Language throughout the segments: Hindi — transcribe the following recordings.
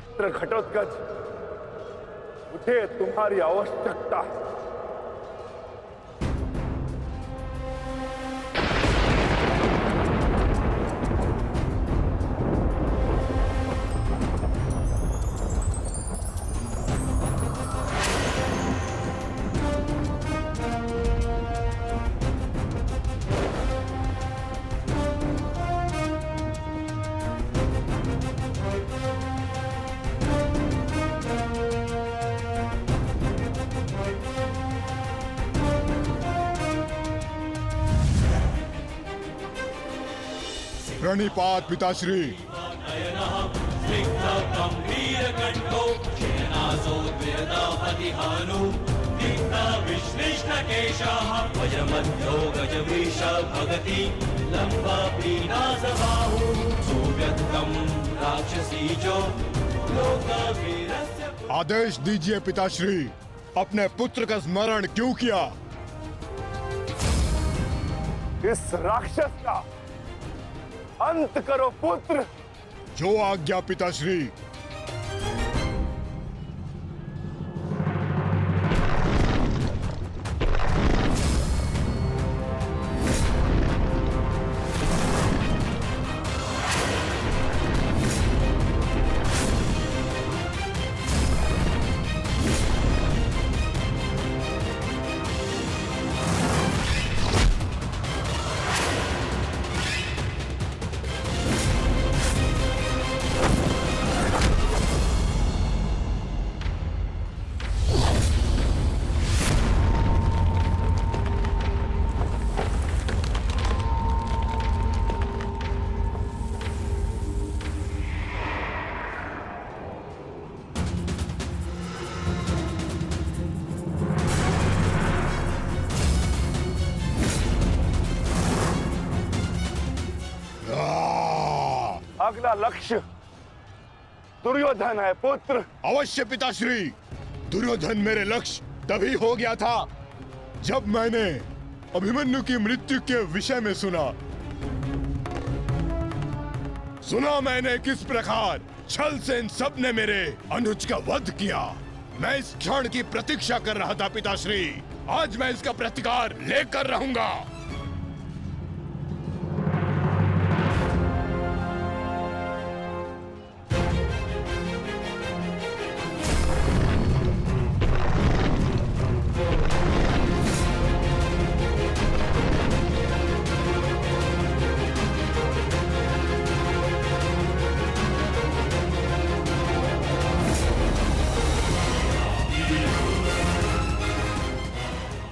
पुत्र घटोत्कच, मुझे तुम्हारी आवश्यकता है। प्रणिपात पिताश्री। आदेश दीजिए पिताश्री, अपने पुत्र का स्मरण क्यों किया? इस राक्षस का अंत करो पुत्र। जो आज्ञा पिताश्री। अगला लक्ष्य दुर्योधन है पुत्र। अवश्य पिताश्री। दुर्योधन मेरे लक्ष्य तभी हो गया था जब मैंने अभिमन्यु की मृत्यु के विषय में सुना मैंने किस प्रकार छल से इन सब ने मेरे अनुज का वध किया। मैं इस क्षण की प्रतीक्षा कर रहा था पिताश्री। आज मैं इसका प्रतिकार लेकर रहूंगा।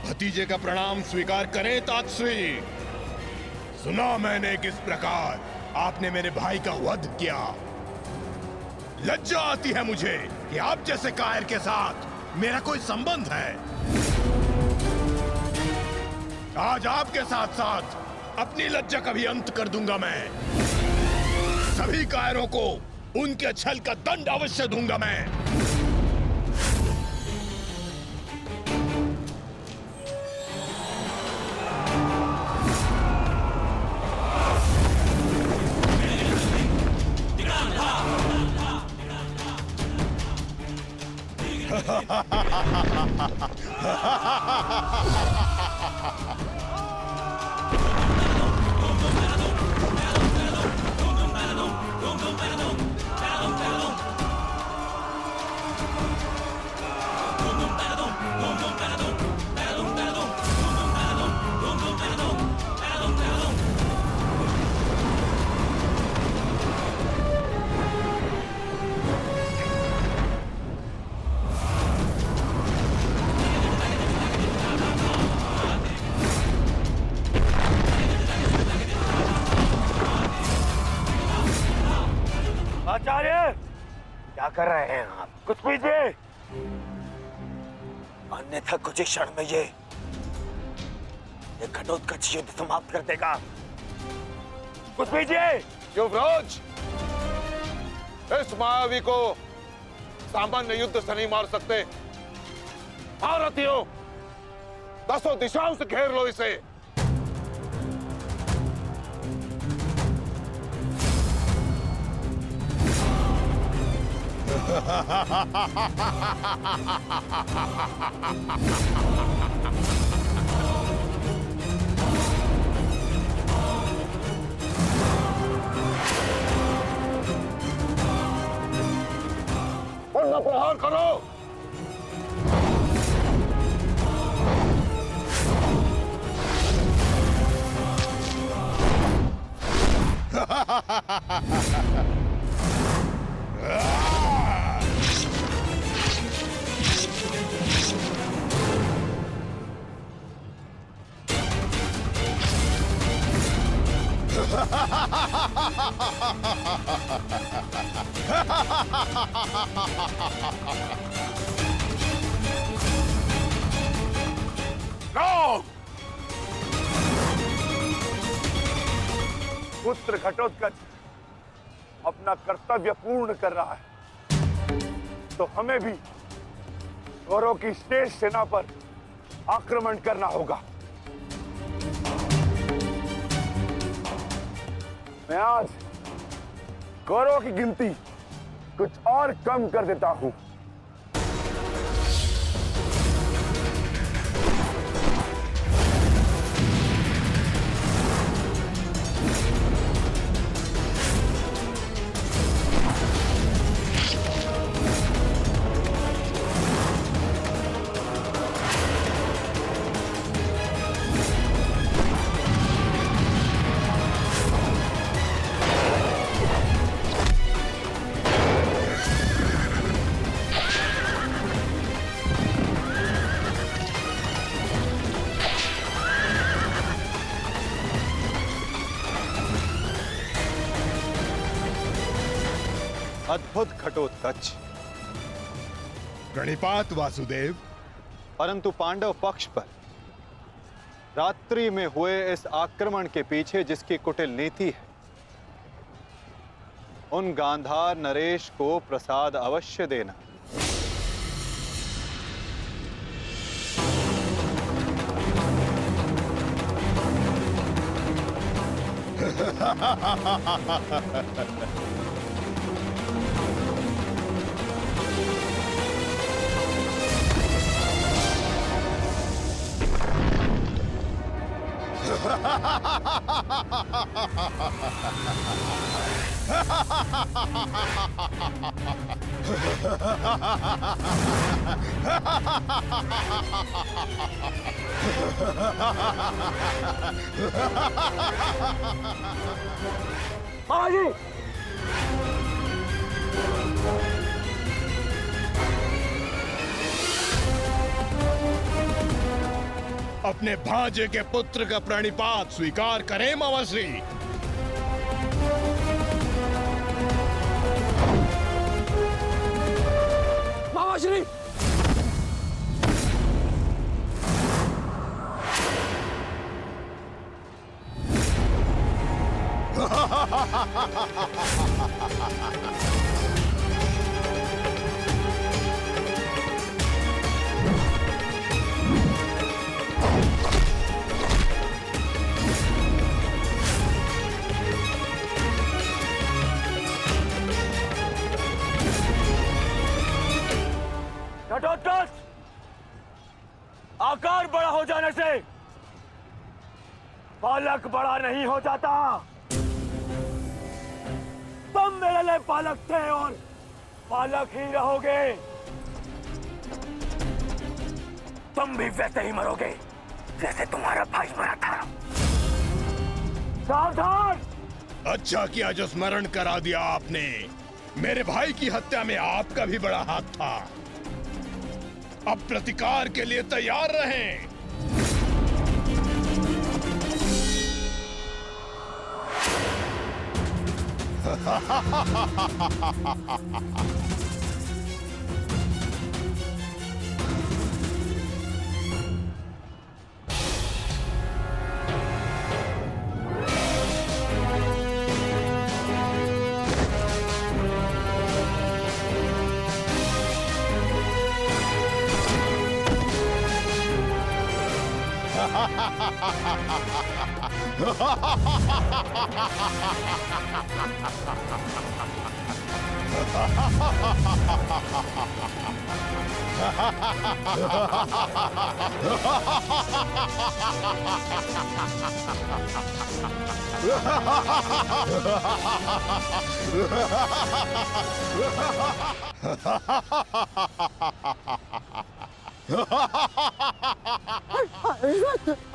भतीजे का प्रणाम स्वीकार करें तातश्री। सुना मैंने किस प्रकार आपने मेरे भाई का वध किया। लज्जा आती है मुझे कि आप जैसे कायर के साथ मेरा कोई संबंध है। आज आपके साथ साथ अपनी लज्जा का भी अंत कर दूंगा। मैं सभी कायरों को उनके छल का दंड अवश्य दूंगा। मैं आचार्य, क्या कर रहे हैं आप? कुछ पीजिए, अन्यथा कुछ ही क्षण में ये घटोत्कच युद्ध समाप्त कर देगा। कुछ पीजिए। युवराज, इस मायावी को सामान्य युद्ध से नहीं मार सकते। भारतीयों, 10 दिशाओं से घेर लो इसे। उनका प्रहार करो। नो! पुत्र घटोत्कच अपना कर्तव्य पूर्ण कर रहा है, तो हमें भी कौरवों की शेष सेना पर आक्रमण करना होगा। मैं आज कौरवों की गिनती कुछ और कम कर देता हूं। अद्भुत घटोत्कच, प्रणिपात वासुदेव। परंतु पांडव पक्ष पर रात्रि में हुए इस आक्रमण के पीछे जिसकी कुटिल नीति है, उन गांधार नरेश को प्रसाद अवश्य देना। महाराज जी, अपने भांजे के पुत्र का प्रणिपात स्वीकार करें मामाश्री। मामाश्री, घटोत्कच, आकार बड़ा हो जाने से पालक बड़ा नहीं हो जाता। तुम मेरे लिए पालक थे और पालक ही रहोगे। तुम भी वैसे ही मरोगे जैसे तुम्हारा भाई मरा था। सावधान! अच्छा किया जो स्मरण करा दिया आपने। मेरे भाई की हत्या में आपका भी बड़ा हाथ था। अब प्रतिकार के लिए तैयार रहें।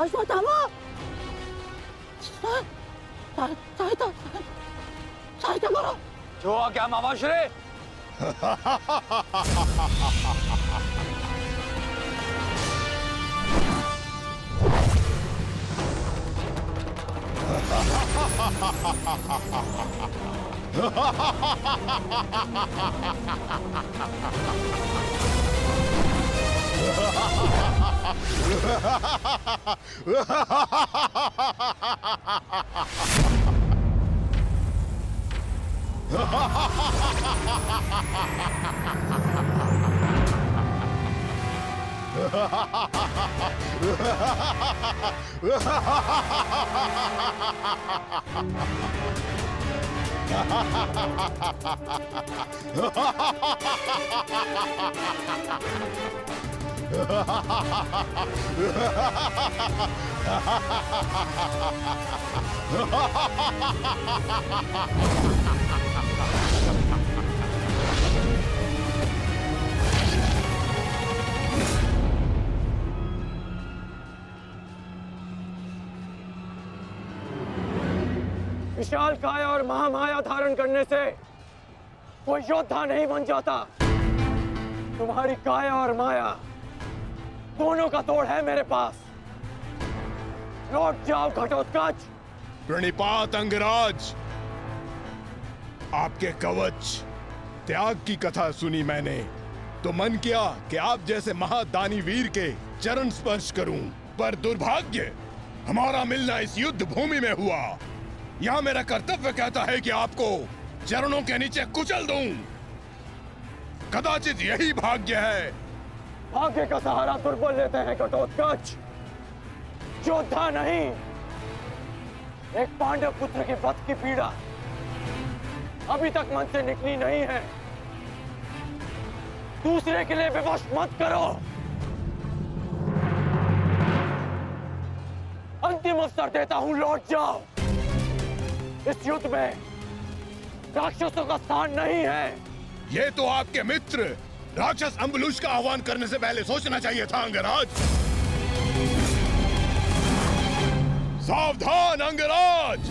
अश्वत्थामा सहायता करो। जो आ गया मामाश्री। विशाल काया और महामाया धारण करने से कोई योद्धा नहीं बन जाता। तुम्हारी काया और माया दोनों का तोड़ है मेरे पास। लौट जाओ घटोत्कच। प्रणिपात अंगराज, आपके कवच त्याग की कथा सुनी मैंने तो मन किया कि आप जैसे महादानी वीर के चरण स्पर्श करूं, पर दुर्भाग्य हमारा मिलना इस युद्ध भूमि में हुआ। यहाँ मेरा कर्तव्य कहता है कि आपको चरणों के नीचे कुचल दूं। कदाचित यही भाग्य है। भाग्य का सहारा दुर्बल लेते हैं घटोत्कच, योद्धा नहीं। एक पांडव पुत्र के वध की पीड़ा अभी तक मन से निकली नहीं है। दूसरे के लिए विवश मत करो। अंतिम अवसर देता हूं, लौट जाओ। इस युद्ध में राक्षसों का स्थान नहीं है। ये तो आपके मित्र राक्षस अम्बुलुष का आह्वान करने से पहले सोचना चाहिए था अंगराज। सावधान अंगराज।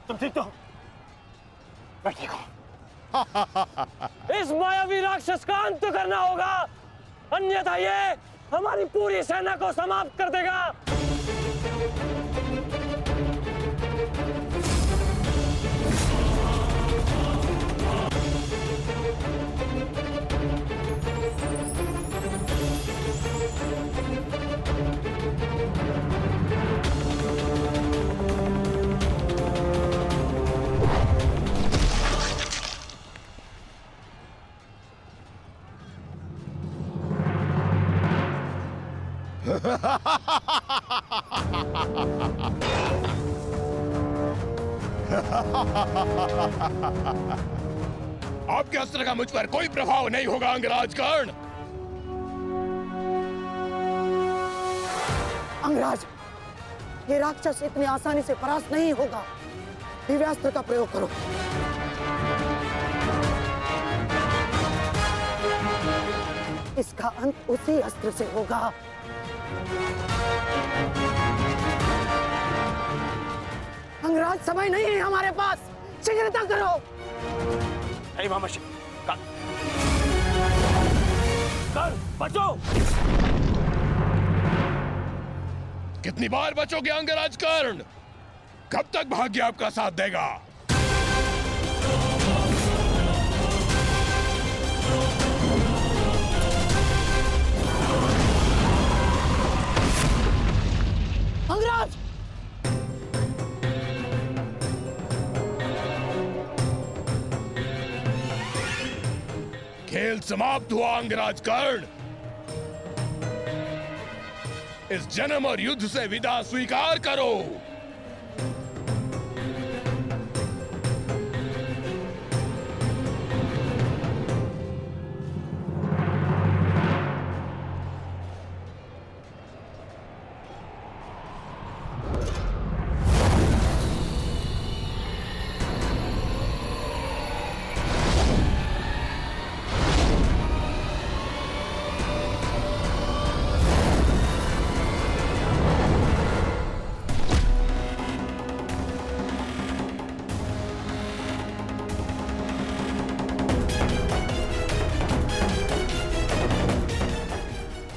तुम ठीक तो हो? मैं ठीक हूं। इस मायावी राक्षस का अंत करना होगा, अन्यथा ये हमारी पूरी सेना को समाप्त कर देगा। आपके अस्त्र का मुझ पर कोई प्रभाव नहीं होगा अंगराज कर्ण। अंगराज, ये राक्षस इतनी आसानी से परास्त नहीं होगा। दिव्यास्त्र का प्रयोग करो। इसका अंत उसी अस्त्र से होगा। अंगराज, समय नहीं है हमारे पास, शीघ्रता करो। नहीं मामाशी, कर बचो। कितनी बार बचोगे अंगराज कर्ण? कब तक भाग्य आपका साथ देगा? अंगराज, खेल समाप्त हुआ अंगराज कर्ण। इस जन्म और युद्ध से विदा स्वीकार करो।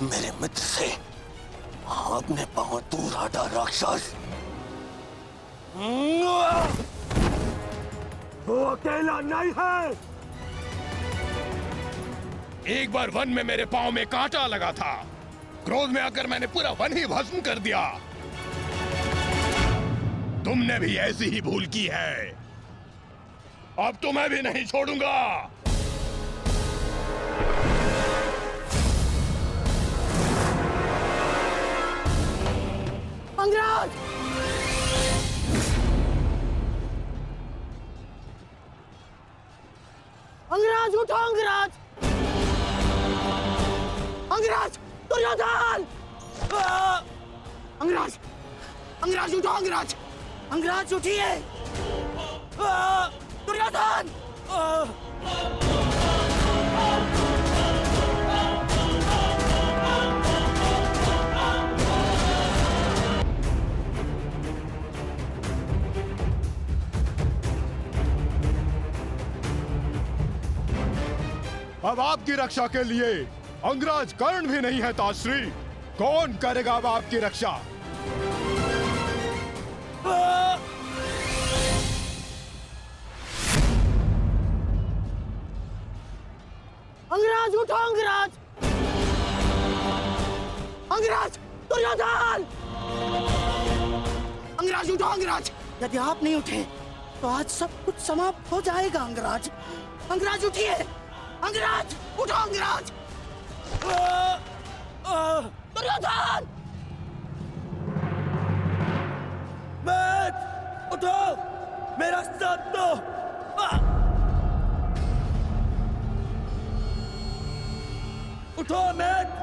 मेरे मित्र से अपने पांव दूर हटा राक्षस। वो अकेला नहीं है। एक बार वन में मेरे पांव में कांटा लगा था। क्रोध में आकर मैंने पूरा वन ही भस्म कर दिया। तुमने भी ऐसी ही भूल की है। अब तो मैं भी नहीं छोड़ूंगा। अंगराज, अंगराज उठो। अंगराज, अंगराज, दुर्योधन! अंगराज, अंगराज उठो। अंगराज, अंगराज उठिए। दुर्योधन! अब आपकी रक्षा के लिए अंगराज कर्ण भी नहीं है ताश्री। कौन करेगा अब आपकी रक्षा? अंगराज उठो। अंगराज, अंगराज, दुर्योधन! अंगराज उठो। अंगराज, यदि आप नहीं उठे तो आज सब कुछ समाप्त हो जाएगा। अंगराज, अंगराज उठिए। अंगराज उठो। अंगराज! दुर्योधन! उठो, मेरा साथ दो। उठो मैट।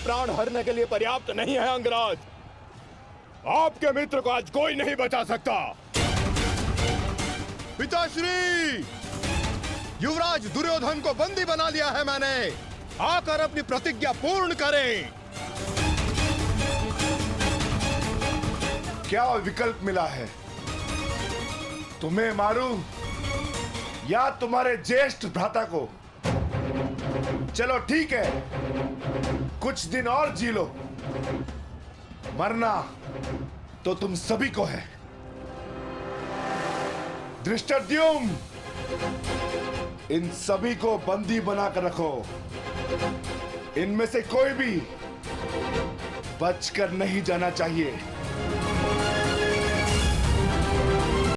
प्राण हरने के लिए पर्याप्त नहीं है अंगराज। आपके मित्र को आज कोई नहीं बचा सकता। पिताश्री, युवराज दुर्योधन को बंदी बना लिया है मैंने। आकर अपनी प्रतिज्ञा पूर्ण करें। क्या विकल्प मिला है? तुम्हें मारूं या तुम्हारे ज्येष्ठ भ्राता को? चलो ठीक है, कुछ दिन और जी लो। मरना तो तुम सभी को है। धृष्टद्युम्न, इन सभी को बंदी बनाकर रखो। इनमें से कोई भी बचकर नहीं जाना चाहिए।